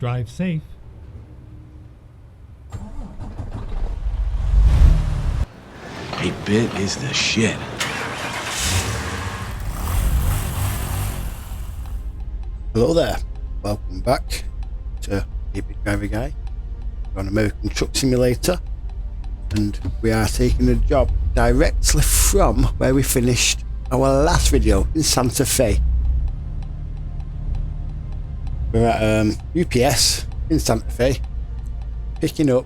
Drive safe. Bit is the shit. Hello there, welcome back to 8-Bit Driver Guy. We're on American Truck Simulator, and we are taking a job directly from where we finished our last video in Santa Fe. We're at UPS in Santa Fe, picking up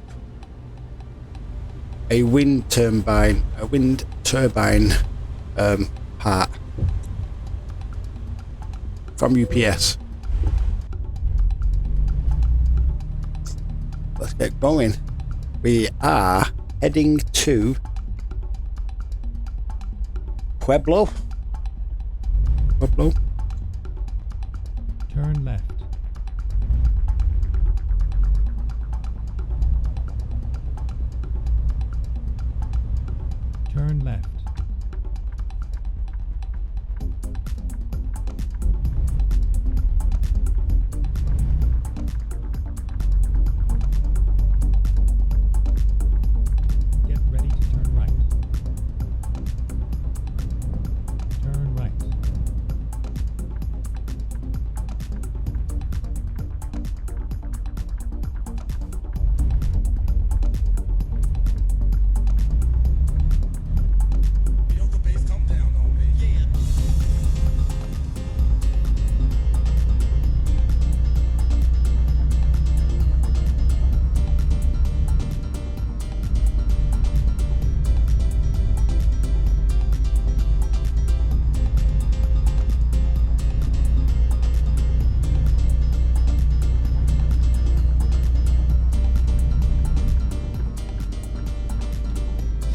a wind turbine part from UPS. Let's get going. We are heading to Pueblo. Turn left. Turn left. Get ready to turn right. Turn right.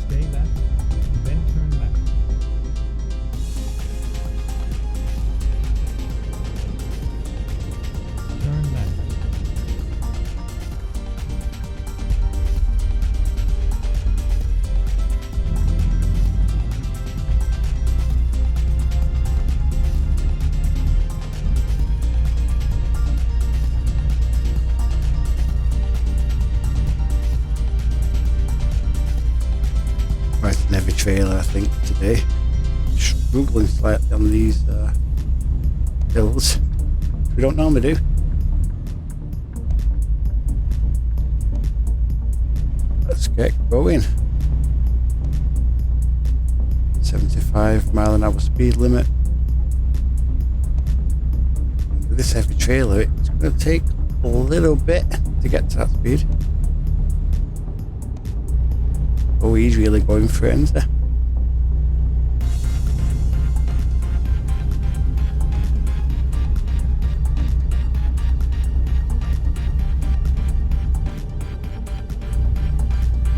Stay left, then turn left. Turn left. Right, an heavy trailer I think today. Struggling slightly on these hills. We don't normally do. Let's get going. 75-mile-an-hour speed limit. With this heavy trailer, it's going to take a little bit to get to that speed. Oh, he's really going for it, isn't he?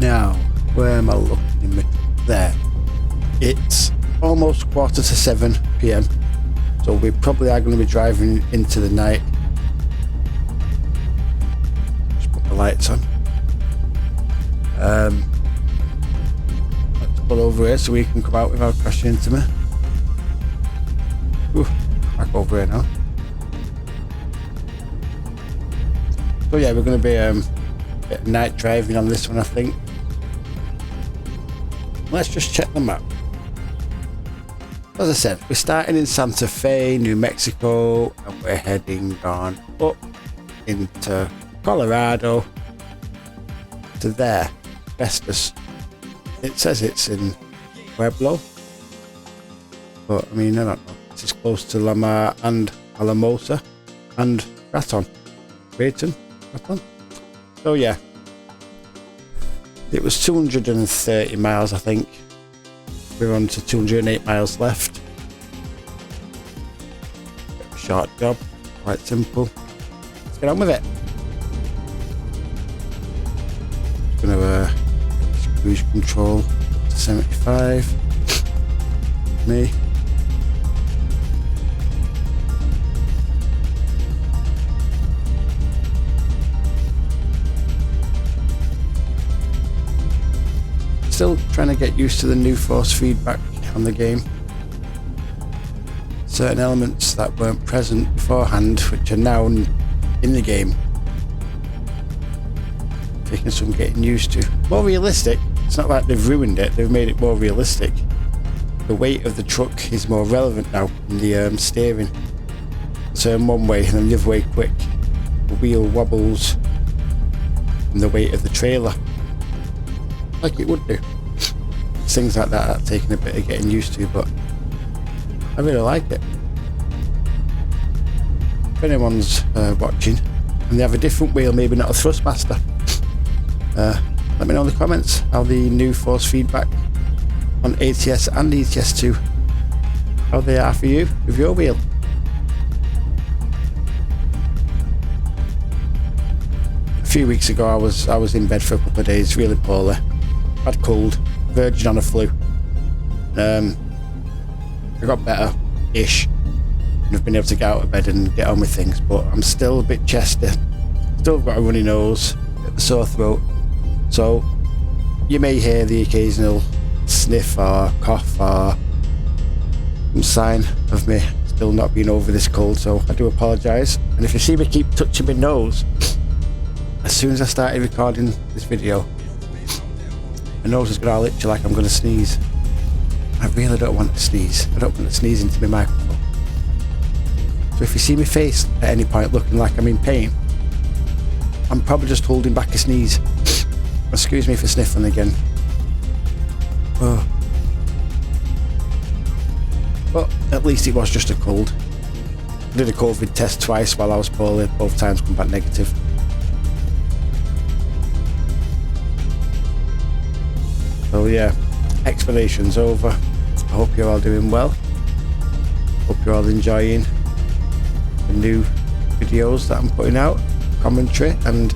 Now, where am I looking? There. It's almost 7:15 PM, so we probably are going to be driving into the night. Just put the lights on. Let's pull over here so we can come out without crashing into me. Ooh, back over here now. So yeah, we're going to be a bit of night driving on this one, I think. Let's just check the map. As I said, we're starting in Santa Fe, New Mexico, and we're heading on up into Colorado to there, Festus. It says it's in Pueblo, but I mean, I don't know. This is close to Lamar and Alamosa and Raton. So yeah, it was 230 miles, I think. We're on to 208 miles left. Bit of a short job, quite simple. Let's get on with it. Just gonna cruise control up to 75. Me. Still trying to get used to the new force feedback on the game. Certain elements that weren't present beforehand, which are now in the game, taking some getting used to. More realistic. It's not like they've ruined it, they've made it more realistic. The weight of the truck is more relevant now in the steering. Turn one way and then the other way quick. The wheel wobbles and the weight of the trailer, like it would do. Things like that are taking a bit of getting used to, but I really like it. If anyone's watching and they have a different wheel, maybe not a Thrustmaster, let me know in the comments how the new force feedback on ATS and ETS2, how they are for you with your wheel. A few weeks ago I was in bed for a couple of days, really poorly, had cold, verging on a flu. I got better-ish and I've been able to get out of bed and get on with things, but I'm still a bit chesty, still got a runny nose, a sore throat, so you may hear the occasional sniff or cough or some sign of me still not being over this cold, so I do apologise. And if you see me keep touching my nose, as soon as I started recording this video, my nose is going to itch like I'm going to sneeze. I really don't want to sneeze. I don't want to sneeze into my microphone. So if you see my face at any point looking like I'm in pain, I'm probably just holding back a sneeze. Excuse me for sniffling again. Oh. But at least it was just a cold. I did a COVID test twice while I was poorly, both times come back negative. So yeah, explanation's over. I hope you're all doing well. Hope you're all enjoying the new videos that I'm putting out, commentary, and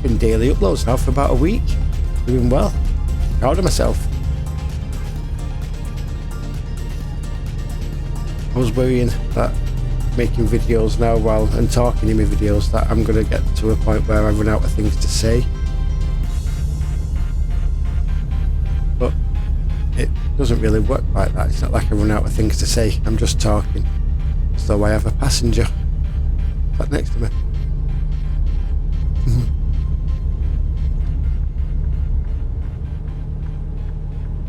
been daily uploads now for about a week. Doing well. Proud of myself. I was worrying that making videos now and talking in my videos that I'm going to get to a point where I run out of things to say. But it doesn't really work like that. It's not like I run out of things to say. I'm just talking as though I have a passenger sat next to me.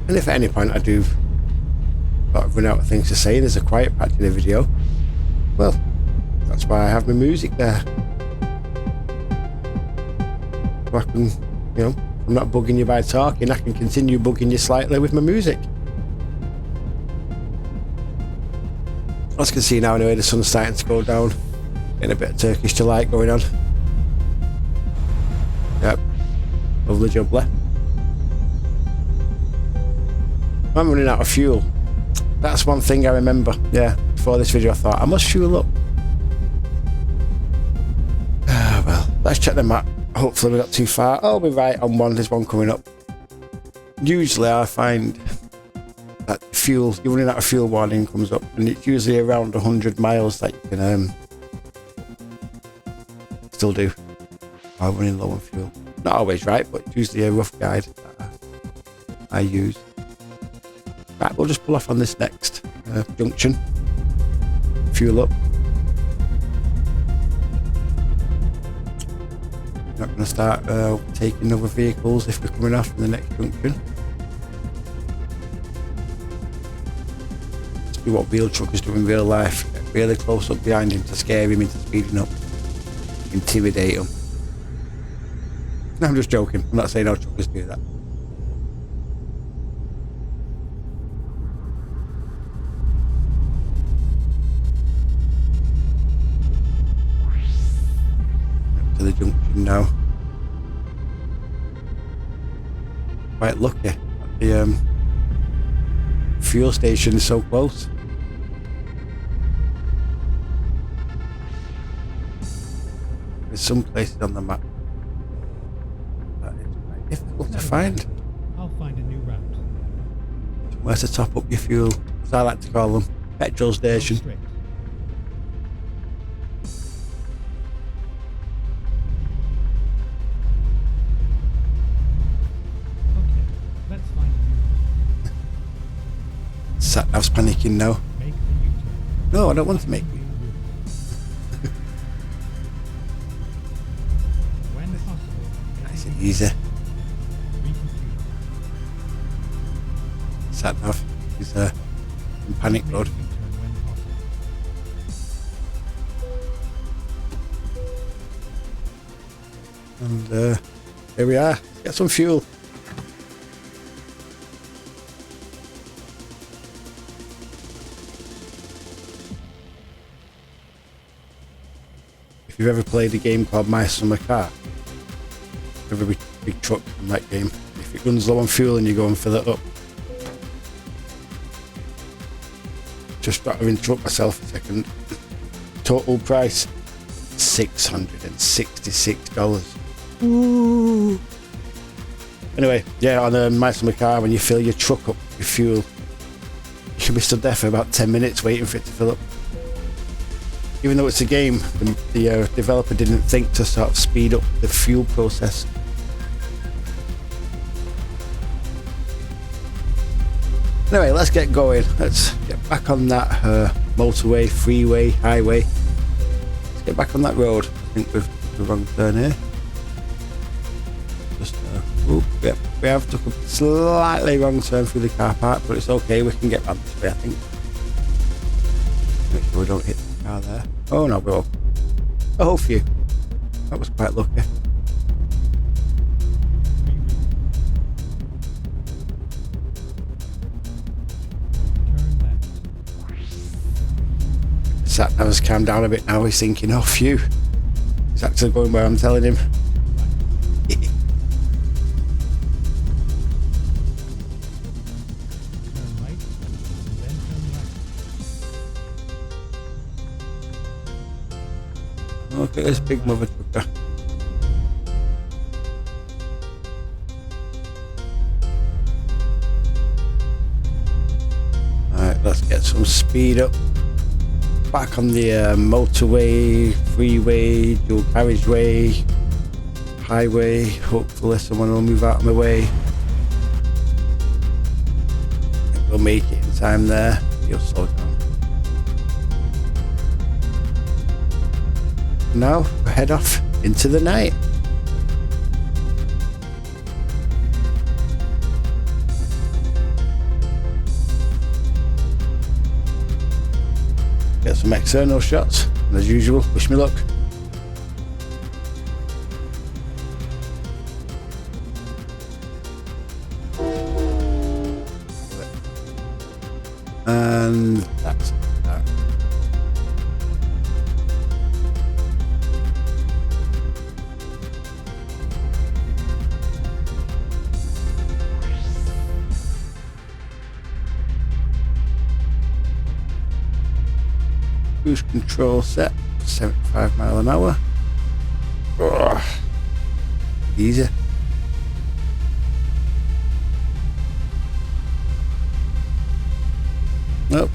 And if at any point I do run out of things to say and there's a quiet patch in the video, well, that's why I have my music there. So I can, I'm not bugging you by talking, I can continue bugging you slightly with my music. As you can see now anyway, the sun's starting to go down, getting a bit of Turkish delight going on. Yep, lovely jubbly. I'm running out of fuel. That's one thing I remember. Yeah, before this video I thought I must fuel up. Well, let's check the map. Hopefully we're not too far. Oh, we're right on one. There's one coming up. Usually I find that fuel, you're running out of fuel warning comes up, and it's usually around 100 miles that you can still do while running low on fuel. Not always right, but it's usually a rough guide that I use. Right, we'll just pull off on this next junction. Fuel up. Not going to start taking other vehicles if we're coming off in the next junction. Let's see what wheel truckers do in real life. Get really close up behind him to scare him into speeding up. Intimidate him. No, I'm just joking. I'm not saying all truckers do that. To the junction now. Quite lucky that the fuel station is so close. There's some places on the map that it's quite difficult to find. I'll find a new route. Where to top up your fuel, as I like to call them, petrol station. Straight. I was panicking now. Make the U-turn. No, I don't want to make. When Easy. Recomputing. Sat nav is in panic mode. Making turn when possible. And here we are. Let's get some fuel. If you've ever played a game called My Summer Car, every big truck in that game, if it runs low on fuel and you go and fill it up. Just got to interrupt myself a second. Total price $666. Ooh. Anyway, yeah, on a My Summer Car, when you fill your truck up with fuel, you can be stood there for about 10 minutes waiting for it to fill up. Even though it's a game, the developer didn't think to sort of speed up the fuel process. Anyway, let's get going. Let's get back on that motorway, freeway, highway. Let's get back on that road. I think we've took the wrong turn here. Just, yep, we have took a slightly wrong turn through the car park, but it's okay. We can get back this way, I think. Make sure we don't hit the car there. Oh no, bro. Oh, phew. That was quite lucky. Turn left. Sat nav's calmed down a bit now. He's thinking, oh, phew. He's actually going where I'm telling him. Right. Turn right. And then turn left. Look at this big mother trucker. Alright, let's get some speed up. Back on the motorway, freeway, dual carriageway, highway. Hopefully someone will move out of my way. I think we'll make it in time there. You'll slow down. Now we head off into the night. Get some external shots, and as usual, wish me luck. And that's that. Cruise control set, 75 mile an hour. Ugh. Easy. Nope.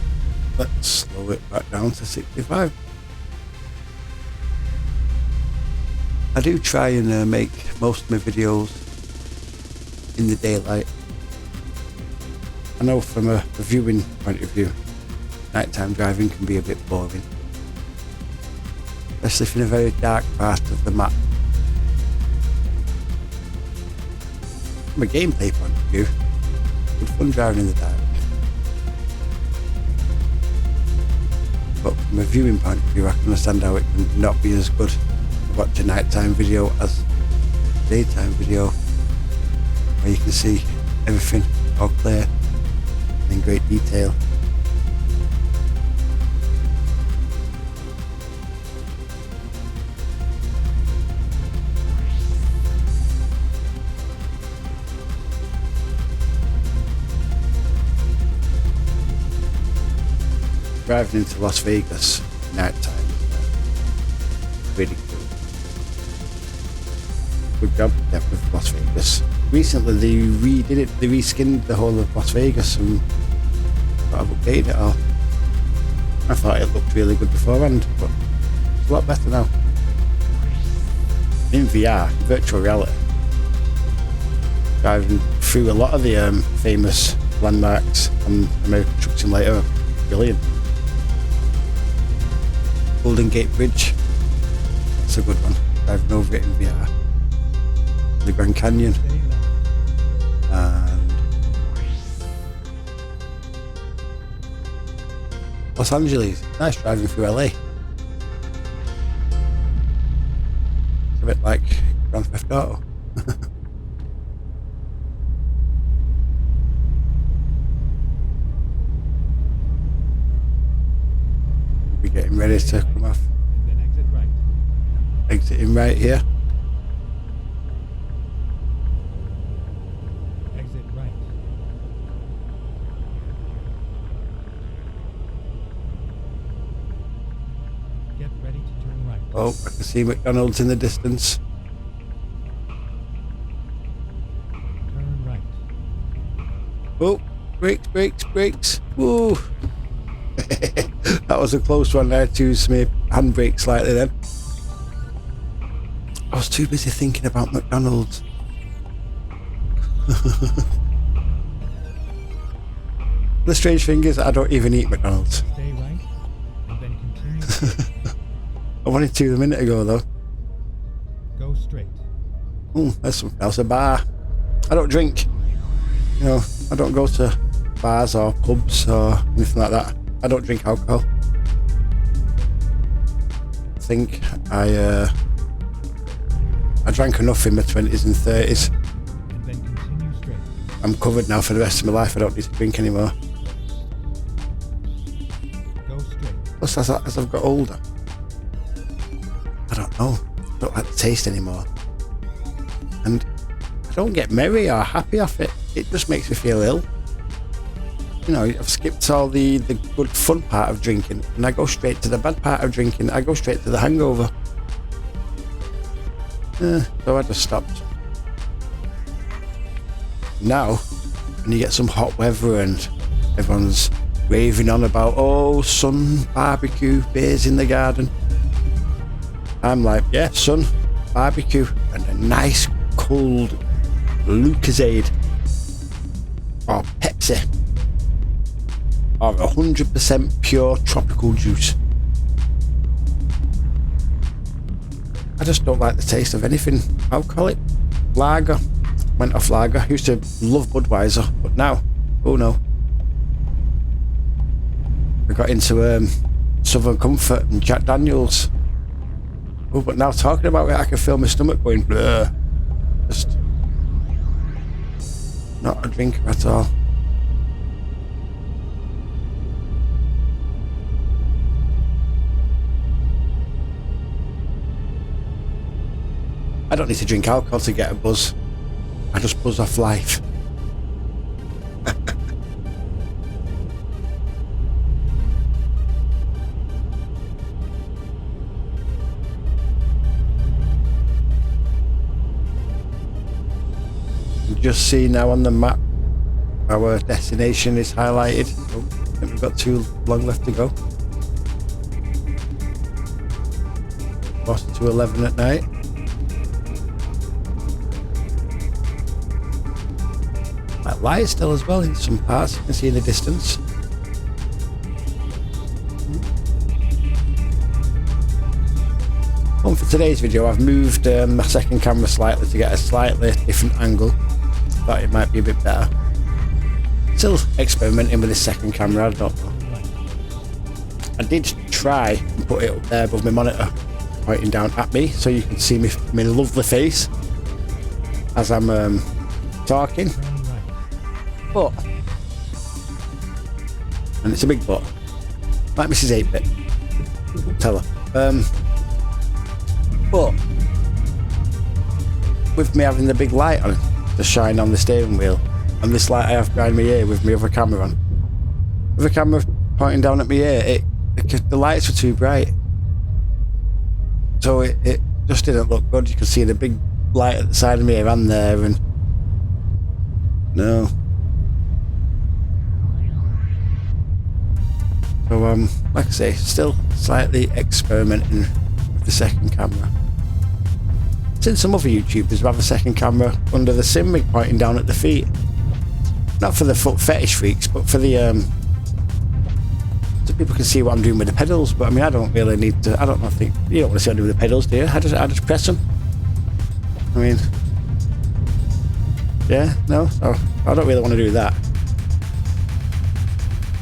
Let's slow it back down to 65. I do try and make most of my videos in the daylight. I know from a viewing point of view, nighttime driving can be a bit boring, especially if in a very dark part of the map. From a gameplay point of view, good fun driving in the dark. But from a viewing point of view, I can understand how it can not be as good to watch a nighttime video as daytime video, where you can see everything all clear and in great detail. Driving into Las Vegas night time is really cool. Good job with Las Vegas. Recently they redid it, they reskinned the whole of Las Vegas and I've updated it all. I thought it looked really good beforehand, but it's a lot better now. In VR, virtual reality, driving through a lot of the famous landmarks on American Truck Simulator, brilliant. Golden Gate Bridge, that's a good one, driving over it in VR. the Grand Canyon. Stay left. And Los Angeles. Nice driving through LA. It's a bit like Grand Theft Auto. We're getting ready to come off. And then exit right. Exiting right here. Exit right. Get ready to turn right. Oh, I can see McDonald's in the distance. Turn right. Oh, brakes, brakes, brakes. Woo! That was a close one. I had to use my handbrake slightly then. I was too busy thinking about McDonald's. The strange thing is, I don't even eat McDonald's. Stay right. And then continue straight. I wanted to a minute ago though. Go straight. Oh, there's something else. A bar. I don't drink. You know, I don't go to bars or pubs or anything like that. I don't drink alcohol. I think I drank enough in my 20s and 30s. And then continue straight. I'm covered now for the rest of my life. I don't need to drink anymore. Go straight. Plus, as I've got older, I don't know. I don't like the taste anymore. And I don't get merry or happy off it. It just makes me feel ill. You know, I've skipped all the good fun part of drinking and I go straight to the bad part of drinking. I go straight to the hangover. So I just stopped. Now, when you get some hot weather and everyone's raving on about, oh, sun, barbecue, beers in the garden, I'm like, yeah, sun, barbecue, and a nice cold Lucozade or Pepsi or 100% pure tropical juice. I just don't like the taste of anything alcoholic. Lager, went off lager. I used to love Budweiser, but now, oh no. I got into Southern Comfort and Jack Daniels. Oh, but now talking about it, I can feel my stomach going blur. Just not a drinker at all. I don't need to drink alcohol to get a buzz. I just buzz off life. You just see now on the map our destination is highlighted. Oh, I think we've got too long left to go. 11 at night. Quite light still as well in some parts, you can see in the distance. Well, for today's video I've moved my second camera slightly to get a slightly different angle. Thought it might be a bit better. Still experimenting with this second camera, I don't know. I did try and put it up there above my monitor, pointing down at me so you can see my lovely face as I'm talking. But, and it's a big but, like Mrs. 8-bit, tell her. But with me having the big light on to shine on the steering wheel, and this light I have behind my ear with my other camera on, with the camera pointing down at my ear, the lights were too bright, so it just didn't look good. You could see the big light at the side of me ear and there, and no. So like I say, still slightly experimenting with the second camera. Seen some other YouTubers who have a second camera under the sim rig pointing down at the feet. Not for the foot fetish freaks, but for the so people can see what I'm doing with the pedals. But I mean, I don't really need to. I think you don't want to see what I do with the pedals, do you? I just press them. I mean, Yeah, no, I don't really want to do that.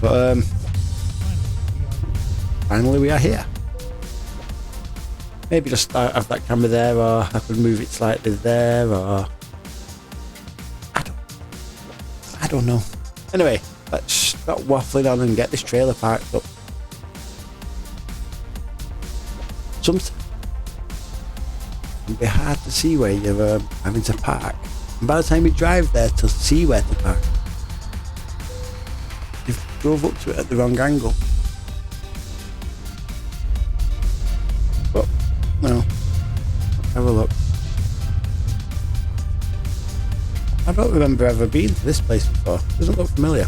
But finally we are here. Maybe just have that camera there, or I could move it slightly there, or I don't know. Anyway, let's stop waffling on and get this trailer parked up. Sometimes it can be hard to see where you're having to park, and by the time you drive there to see where to park, you've drove up to it at the wrong angle. But no, have a look. I don't remember ever being to this place before. It doesn't look familiar.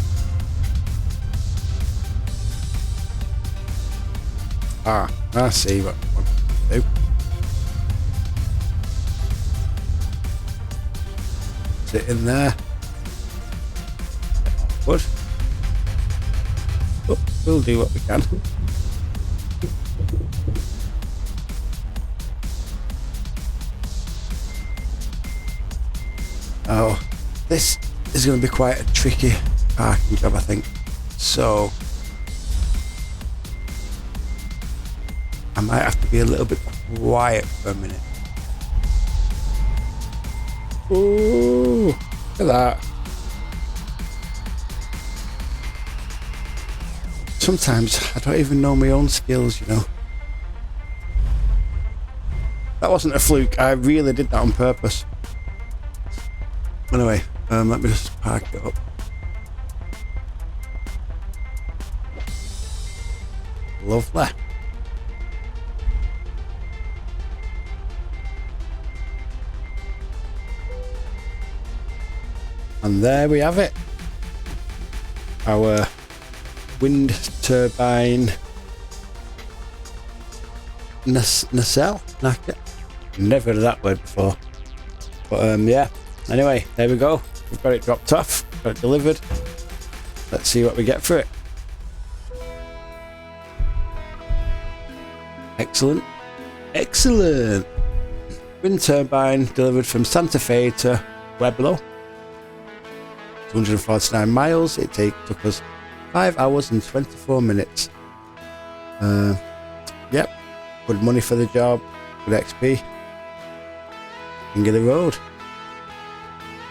Ah, I see what I want to do. Sit in there. Good. But we'll do what we can. Oh, this is going to be quite a tricky parking job, I think. So I might have to be a little bit quiet for a minute. Ooh, look at that. Sometimes I don't even know my own skills, you know. That wasn't a fluke. I really did that on purpose. Anyway, let me just park it up. Lovely. And there we have it. Our wind turbine nacelle? Never heard of that word before. But yeah. Anyway, there we go. We've got it dropped off, got it delivered. Let's see what we get for it. Excellent. Excellent. Wind turbine delivered from Santa Fe to Pueblo. 249 miles. It took us 5 hours and 24 minutes. Yep. Good money for the job. Good XP. King of the road.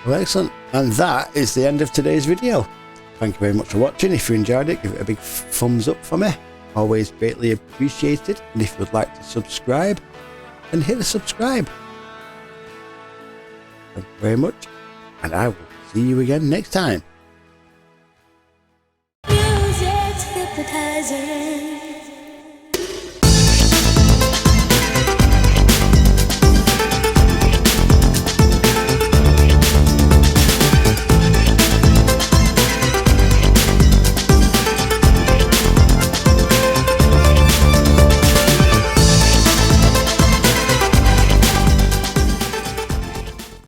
Well, excellent. And that is the end of today's video. Thank you very much for watching. If you enjoyed it, give it a big thumbs up for me. Always greatly appreciated. And if you would like to subscribe, then hit the subscribe. Thank you very much. And I will see you again next time. Music's hypnotizing.